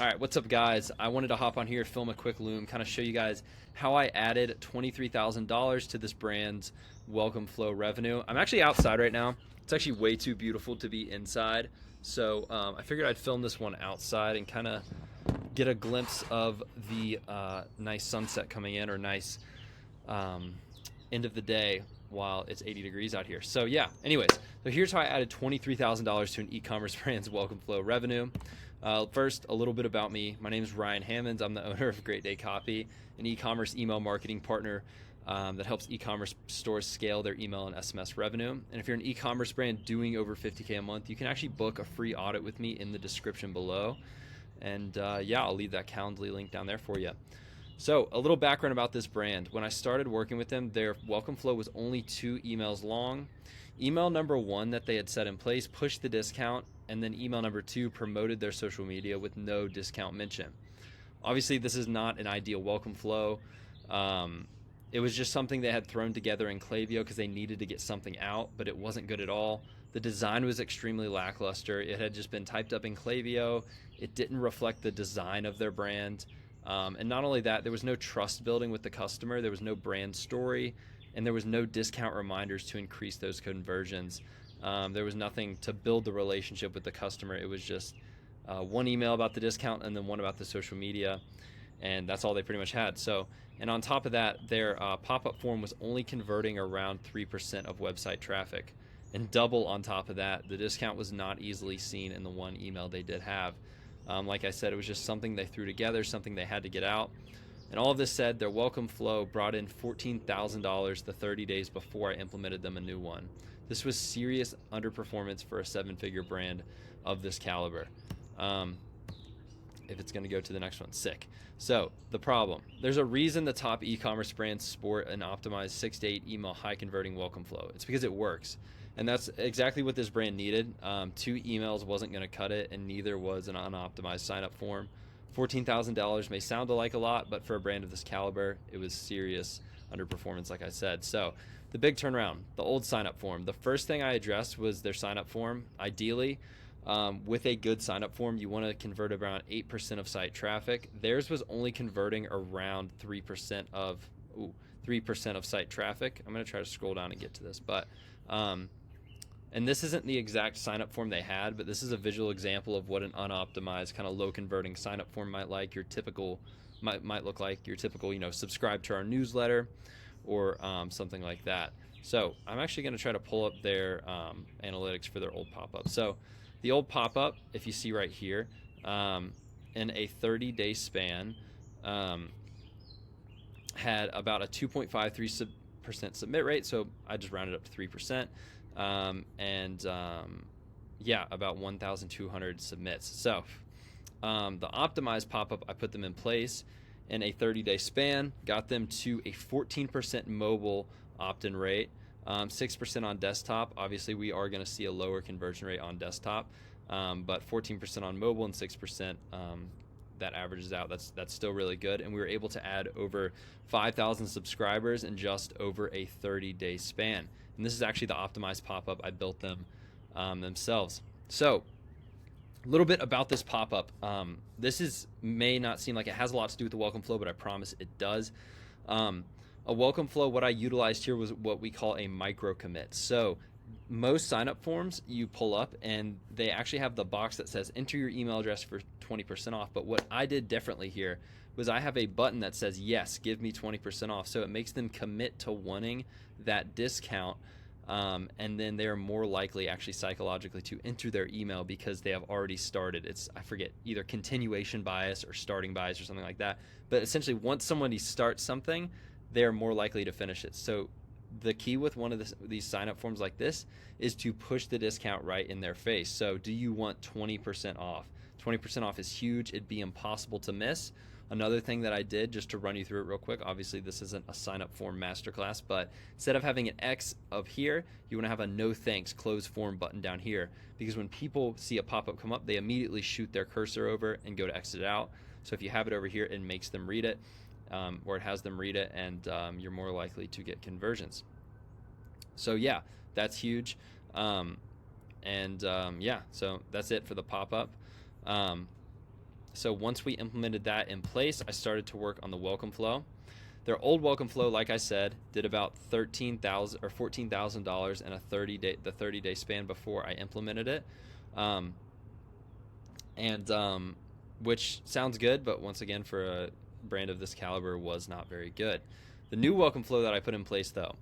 All right, what's up, guys? I wanted to hop on here, film a quick Loom, kind of show you guys how I added $23,000 to this brand's Welcome Flow revenue. I'm actually outside right now. It's actually way too beautiful to be inside, so I figured I'd film this one outside and kind of get a glimpse of the nice sunset coming in, or nice end of the day while it's 80 degrees out here. So yeah, anyways, so here's how I added $23,000 to an e-commerce brand's Welcome Flow revenue. First, a little bit about me. My name is Ryan Hammonds. I'm the owner of Great Day Copy, an e-commerce email marketing partner that helps e-commerce stores scale their email and SMS revenue. And if you're an e-commerce brand doing over 50K a month, you can actually book a free audit with me in the description below. And yeah, I'll leave that Calendly link down there for you. So a little background about this brand. When I started working with them, their Welcome Flow was only 2 emails long. Email number 1 that they had set in place pushed the discount, and then email number 2 promoted their social media with no discount mention. Obviously, this is not an ideal Welcome Flow. It was just something they had thrown together in Klaviyo because they needed to get something out, but it wasn't good at all. The design was extremely lackluster. It had just been typed up in Klaviyo. It didn't reflect the design of their brand. And not only that, there was no trust building with the customer. There was no brand story, and there was no discount reminders to increase those conversions. There was nothing to build the relationship with the customer. It was just one email about the discount and then one about the social media, and that's all they pretty much had. So, and on top of that, their pop-up form was only converting around 3% of website traffic. And double on top of that, the discount was not easily seen in the one email they did have. Like I said, it was just something they threw together, something they had to get out. And all of this said, their Welcome Flow brought in $14,000 the 30 days before I implemented them a new one. This was serious underperformance for a 7-figure brand of this caliber. If it's going to go to the next one, sick. So the problem, there's a reason the top e-commerce brands sport an optimized 6 to 8 email high converting Welcome Flow. It's because it works. And that's exactly what this brand needed. 2 emails wasn't going to cut it, and neither was an unoptimized sign-up form. $14,000 may sound like a lot, but for a brand of this caliber, it was serious underperformance, like I said. So the big turnaround, the old sign-up form. The first thing I addressed was their sign-up form. Ideally, with a good sign-up form, you want to convert around 8% of site traffic. Theirs was only converting around 3% of site traffic. I'm going to try to scroll down and get to this, but and this isn't the exact sign-up form they had, but this is a visual example of what an unoptimized, kind of low-converting sign-up form might look like. Your typical, subscribe to our newsletter, or something like that. So I'm actually going to try to pull up their analytics for their old pop-up. So the old pop-up, if you see right here, in a 30-day span, had about a 2.53% submit rate. So I just rounded up to 3%. Yeah, about 1,200 submits. So the optimized pop-up, I put them in place in a 30-day span, got them to a 14% mobile opt-in rate, 6% on desktop. Obviously, we are going to see a lower conversion rate on desktop, but 14% on mobile and 6%, that averages out. That's still really good. And we were able to add over 5,000 subscribers in just over a 30-day span. And this is actually the optimized pop-up. I built them themselves. So a little bit about this pop-up. This may not seem like it has a lot to do with the Welcome Flow, but I promise it does. A Welcome Flow, what I utilized here was what we call a micro commit. So most sign-up forms you pull up, and they actually have the box that says enter your email address for 20% off. But what I did differently here was I have a button that says yes, give me 20% off. So it makes them commit to wanting that discount, and then they're more likely actually psychologically to enter their email because they have already started. It's, I forget, either continuation bias or starting bias or something like that. But essentially, once somebody starts something, they're more likely to finish it. So the key with one of these sign-up forms like this is to push the discount right in their face. So do you want 20% off? 20% off is huge. It'd be impossible to miss. Another thing that I did, just to run you through it real quick, obviously this isn't a sign-up form masterclass, but instead of having an X up here, you want to have a no thanks close form button down here, because when people see a pop-up come up, they immediately shoot their cursor over and go to exit out. So if you have it over here, it makes them read it, or it has them read it, and you're more likely to get conversions. So yeah, that's huge. Yeah, so that's it for the pop-up. So once we implemented that in place, I started to work on the welcome flow. Their old welcome flow, like I said, did about $13,000 or $14,000 in a 30-day span before I implemented it, which sounds good, but once again, for a brand of this caliber, was not very good. The new welcome flow that I put in place, though,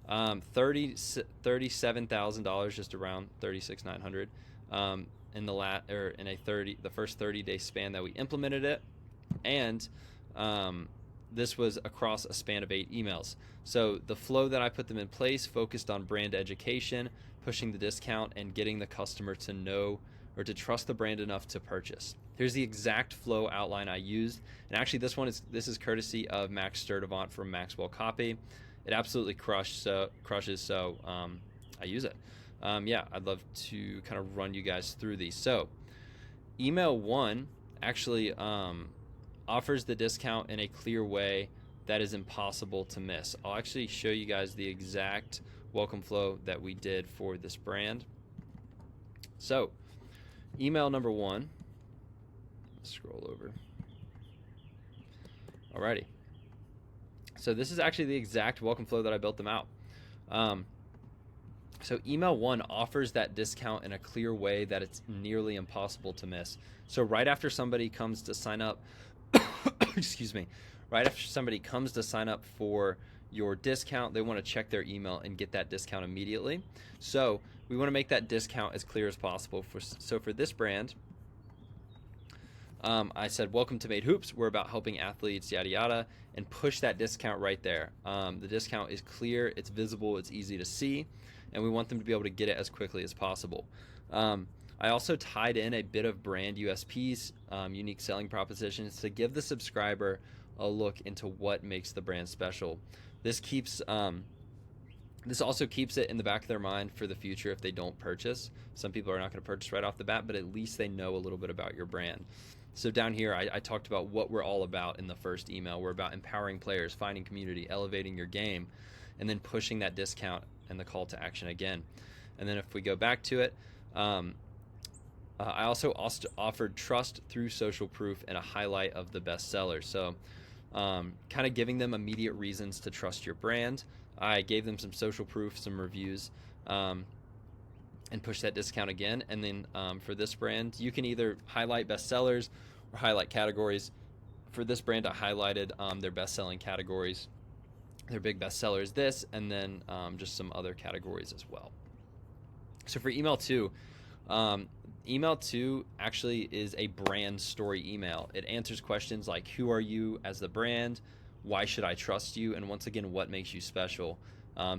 $37,000, just around $36,900, in the first 30-day span that we implemented it, and this was across a span of 8 emails. So the flow that I put them in place focused on brand education, pushing the discount, and getting the customer to know or to trust the brand enough to purchase. Here's the exact flow outline I used, and actually this is courtesy of Max Sturdivant from Maxwell Copy. It absolutely crushes, so I use it. Yeah, I'd love to kind of run you guys through these. So email 1 actually offers the discount in a clear way that is impossible to miss. I'll actually show you guys the exact welcome flow that we did for this brand. So email number 1, scroll over. Alrighty. So this is actually the exact welcome flow that I built them out. So email 1 offers that discount in a clear way that it's nearly impossible to miss. So right after somebody comes to sign up, excuse me, right after somebody comes to sign up for your discount, they want to check their email and get that discount immediately. So we want to make that discount as clear as possible. So for this brand, I said, welcome to Made Hoops. We're about helping athletes, yada, yada, and push that discount right there. The discount is clear, it's visible, it's easy to see, and we want them to be able to get it as quickly as possible. I also tied in a bit of brand USPs, unique selling propositions, to give the subscriber a look into what makes the brand special. This also keeps it in the back of their mind for the future if they don't purchase. Some people are not going to purchase right off the bat, but at least they know a little bit about your brand. So down here, I talked about what we're all about in the first email. We're about empowering players, finding community, elevating your game, and then pushing that discount and the call to action again. And then if we go back to it, I also offered trust through social proof and a highlight of the best sellers. So kind of giving them immediate reasons to trust your brand. I gave them some social proof, some reviews, and push that discount again. And then for this brand, you can either highlight bestsellers or highlight categories. For this brand, I highlighted their best-selling categories. Their big bestseller is this, and then just some other categories as well. So for email 2, email 2 actually is a brand story email. It answers questions like, who are you as the brand? Why should I trust you? And once again, what makes you special?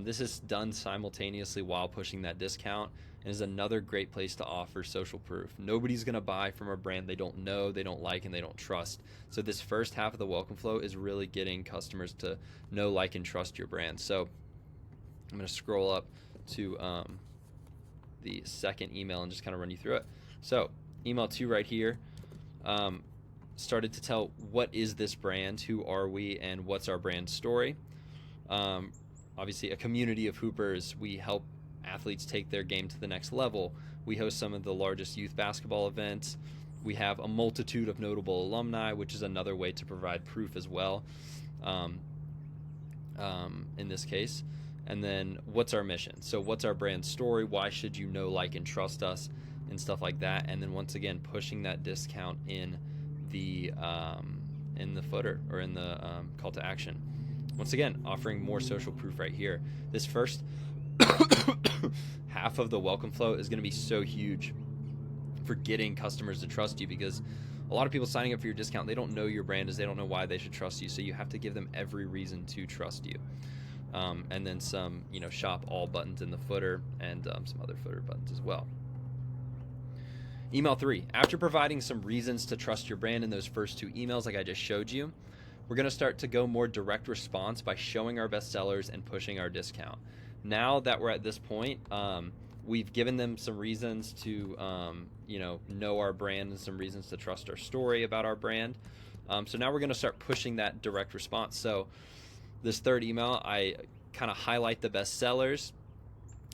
This is done simultaneously while pushing that discount, and is another great place to offer social proof. Nobody's going to buy from a brand they don't know, they don't like, and they don't trust. So this first half of the welcome flow is really getting customers to know, like, and trust your brand. So I'm going to scroll up to the second email and just kind of run you through it. So email 2 right here started to tell, what is this brand, who are we, and what's our brand story. Obviously a community of hoopers. We help athletes take their game to the next level. We host some of the largest youth basketball events. We have a multitude of notable alumni, which is another way to provide proof as well in this case. And then what's our mission? So what's our brand story? Why should you know, like, and trust us, and stuff like that. And then once again, pushing that discount in the footer, or in the call to action. Once again, offering more social proof right here. This first half of the welcome flow is going to be so huge for getting customers to trust you, because a lot of people signing up for your discount, they don't know your brand is, they don't know why they should trust you. So you have to give them every reason to trust you. And then some, shop all buttons in the footer, and some other footer buttons as well. Email 3, after providing some reasons to trust your brand in those first 2 emails like I just showed you, we're going to start to go more direct response by showing our best sellers and pushing our discount. Now that we're at this point, we've given them some reasons to know our brand, and some reasons to trust our story about our brand. So now we're going to start pushing that direct response. So this third email, I kind of highlight the best sellers,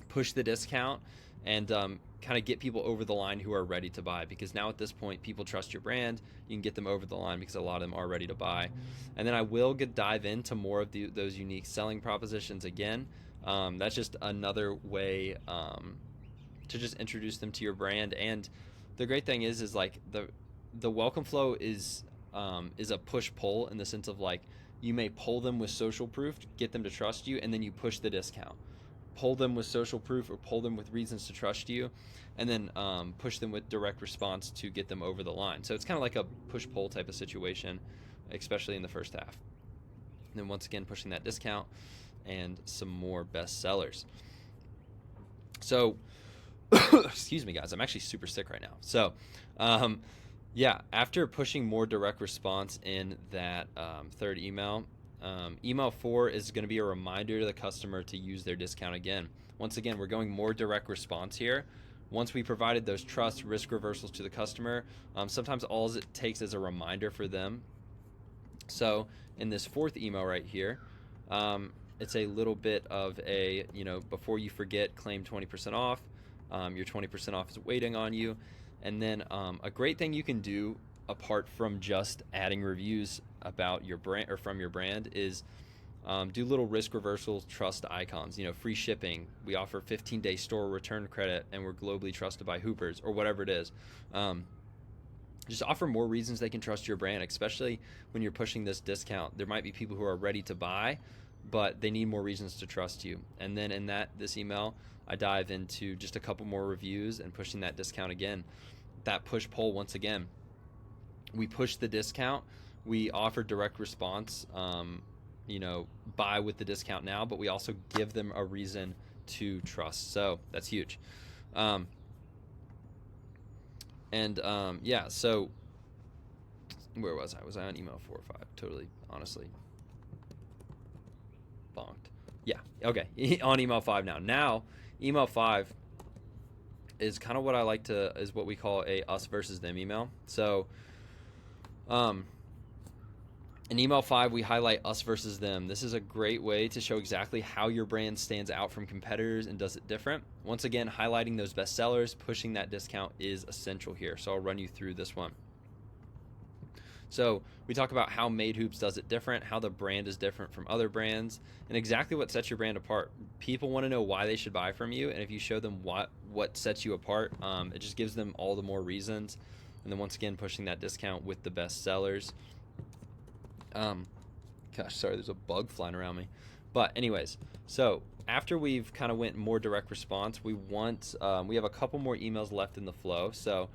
push the discount, and kind of get people over the line who are ready to buy, because now at this point people trust your brand. You can get them over the line because a lot of them are ready to buy. And then I will dive into more of those unique selling propositions again. That's just another way to just introduce them to your brand. And the great thing is like the welcome flow is a push pull, in the sense of like, you may pull them with social proof, get them to trust you, and then you push the discount. Pull them with social proof or pull them with reasons to trust you, and then push them with direct response to get them over the line. So it's kind of like a push-pull type of situation, especially in the first half. And then once again, pushing that discount and some more best sellers. So, excuse me, guys. I'm actually super sick right now. So, yeah, after pushing more direct response in that third email, email 4 is going to be a reminder to the customer to use their discount again. Once again, we're going more direct response here. Once we provided those trust risk reversals to the customer, sometimes all it takes is a reminder for them. So in this fourth email right here, it's a little bit of a, before you forget, claim 20% off. Your 20% off is waiting on you. And then a great thing you can do, apart from just adding reviews about your brand or from your brand, is do little risk reversals, trust icons, free shipping. We offer 15-day store return credit, and we're globally trusted by Hoopers, or whatever it is. Just offer more reasons they can trust your brand, especially when you're pushing this discount. There might be people who are ready to buy, but they need more reasons to trust you. And then in this email, I dive into just a couple more reviews and pushing that discount again. That push pull, once again, we push the discount. We offer direct response, buy with the discount now, but we also give them a reason to trust. So that's huge. So where was I? Was I on email 4 or 5? Totally, honestly, bonked. Yeah, okay, on email 5 now. Now, email 5 is kind of what I like to, is what we call a us versus them email. So, in email 5, we highlight us versus them. This is a great way to show exactly how your brand stands out from competitors and does it different. Once again, highlighting those best sellers, pushing that discount is essential here. So I'll run you through this one. So we talk about how Made Hoops does it different, how the brand is different from other brands, and exactly what sets your brand apart. People want to know why they should buy from you, and if you show them what sets you apart, it just gives them all the more reasons. And then once again, pushing that discount with the best sellers. Gosh, sorry, there's a bug flying around me. But anyways, so after we've kind of went more direct response, we have a couple more emails left in the flow. So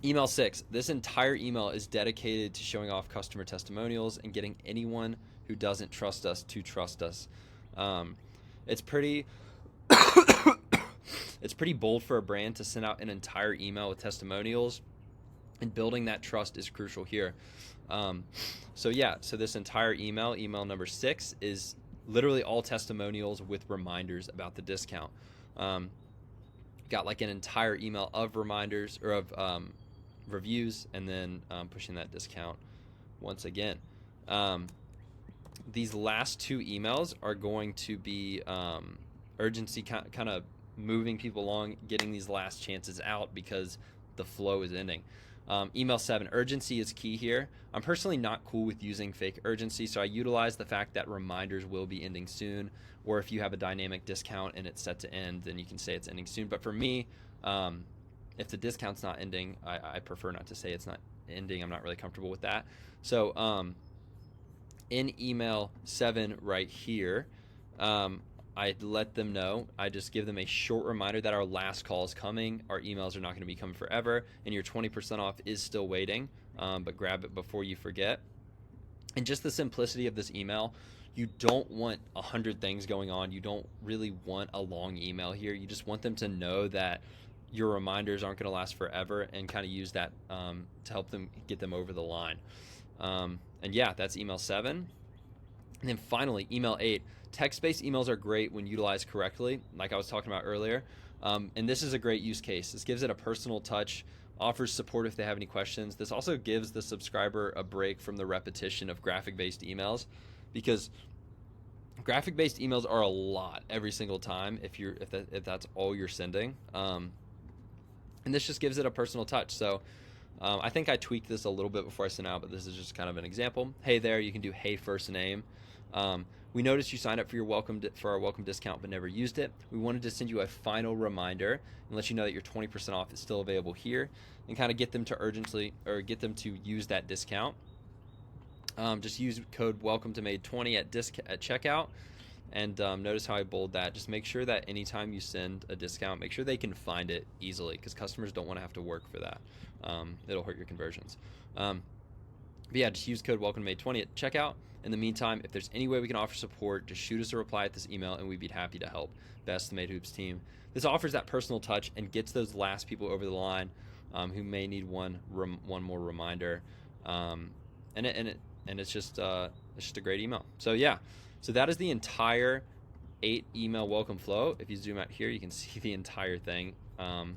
email 6, this entire email is dedicated to showing off customer testimonials and getting anyone who doesn't trust us to trust us. It's pretty it's pretty bold for a brand to send out an entire email with testimonials, and building that trust is crucial here. So this entire email number 6, is literally all testimonials with reminders about the discount. Got like an entire email of reminders, or of reviews, and then pushing that discount once again. These last 2 emails are going to be urgency, kind of moving people along, getting these last chances out because the flow is ending. Email 7, urgency is key here. I'm personally not cool with using fake urgency, so I utilize the fact that reminders will be ending soon, or if you have a dynamic discount and it's set to end, then you can say it's ending soon. But for me, if the discount's not ending, I prefer not to say it's not ending. I'm not really comfortable with that. So in email 7 right here, I let them know. I just give them a short reminder that our last call is coming. Our emails are not going to be coming forever, and your 20% off is still waiting, but grab it before you forget. And just the simplicity of this email, you don't want 100 things going on. You don't really want a long email here. You just want them to know that your reminders aren't going to last forever, and kind of use that to help them get them over the line. That's email 7. And then finally, email 8. Text-based emails are great when utilized correctly, like I was talking about earlier. And this is a great use case. This gives it a personal touch, offers support if they have any questions. This also gives the subscriber a break from the repetition of graphic-based emails, because Graphic-based emails are a lot every single time if that's all you're sending, and this just gives it a personal touch. So I think I tweaked this a little bit before I sent out, but this is just kind of an example. Hey there, you can do hey first name. We noticed you signed up for our welcome discount but never used it. We wanted to send you a final reminder and let you know that your 20% off is still available here, and kind of get them to use that discount. Just use code welcome to made 20 at checkout, and notice how I bold that. Just make sure that anytime you send a discount, make sure they can find it easily, because customers don't want to have to work for that. It'll hurt your conversions. But yeah, just use code welcome to made 20 at checkout. In the meantime, if there's any way we can offer support, just shoot us a reply at this email and we'd be happy to help. Best, the Made Hoops team. This offers that personal touch and gets those last people over the line who may need one more reminder. And it's just a great email. So yeah, so that is the entire 8 email welcome flow. If you zoom out here, you can see the entire thing. And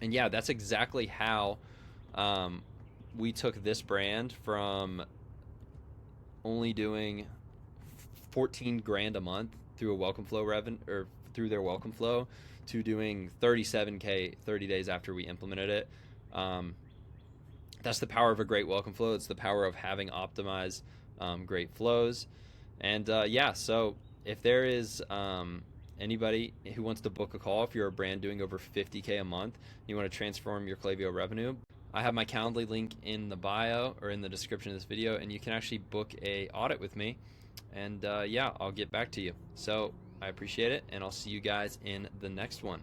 yeah, that's exactly how we took this brand from only doing 14 grand a month through a welcome flow or through their welcome flow to doing 37K 30 days after we implemented it. That's the power of a great welcome flow. It's the power of having optimized great flows. And yeah, so if there is anybody who wants to book a call, if you're a brand doing over 50K a month, you want to transform your Klaviyo revenue, I have my Calendly link in the bio or in the description of this video, and you can actually book a audit with me. And yeah, I'll get back to you. So I appreciate it, and I'll see you guys in the next one.